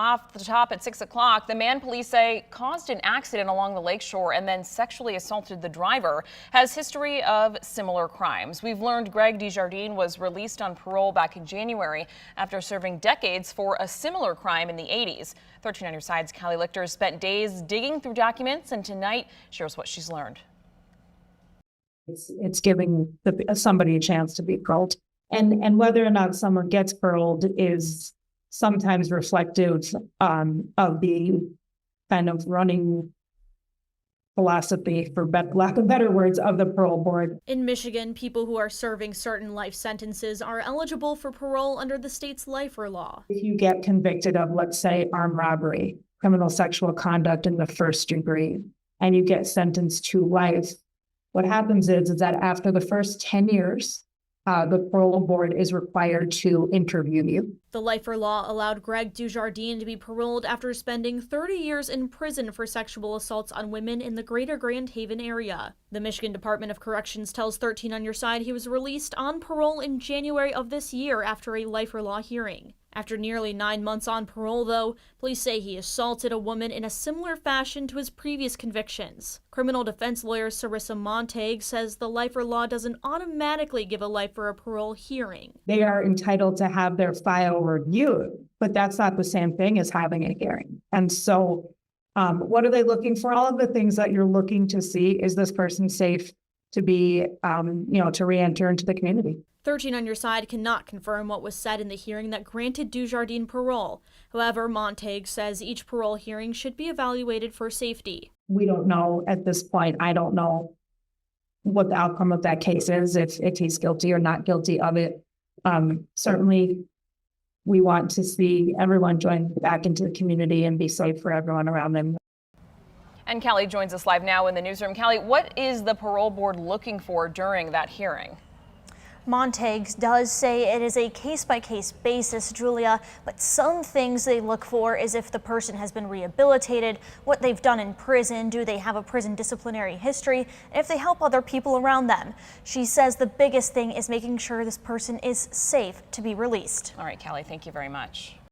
Off the top at 6 o'clock, the man police say caused an accident along the lakeshore and then sexually assaulted the driver has history of similar crimes. We've learned Greg DuJardine was released on parole back in January after serving decades for a similar crime in the 80s. 13 on your side's Callie Lichter spent days digging through documents and tonight shares what she's learned. It's giving somebody a chance to be paroled, and whether or not someone gets paroled is sometimes reflective of the kind of running philosophy, for lack of better words, of the parole board. In Michigan, people who are serving certain life sentences are eligible for parole under the state's lifer law. If you get convicted of, let's say, armed robbery, criminal sexual conduct in the first degree, and you get sentenced to life, what happens is that after the first 10 years, the parole board is required to interview you. The lifer law allowed Greg DuJardine to be paroled after spending 30 years in prison for sexual assaults on women in the greater Grand Haven area. The Michigan Department of Corrections tells 13 on your side he was released on parole in January of this year after a lifer law hearing. After nearly 9 months on parole, though, police say he assaulted a woman in a similar fashion to his previous convictions. Criminal defense lawyer Sarissa Montague says the lifer law doesn't automatically give a lifer a parole hearing. They are entitled to have their file reviewed, but that's not the same thing as having a hearing. And so what are they looking for? All of the things that you're looking to see. Is this person safe to be, to re-enter into the community? 13 on your side cannot confirm what was said in the hearing that granted DuJardine parole. However, Montague says each parole hearing should be evaluated for safety. We don't know at this point. I don't know what the outcome of that case is, if he's guilty or not guilty of it. Certainly, we want to see everyone join back into the community and be safe for everyone around them. And Callie joins us live now in the newsroom. Callie, what is the parole board looking for during that hearing? Montague does say it is a case-by-case basis, Julia, but some things they look for is if the person has been rehabilitated, what they've done in prison, do they have a prison disciplinary history, and if they help other people around them. She says the biggest thing is making sure this person is safe to be released. All right, Callie, thank you very much.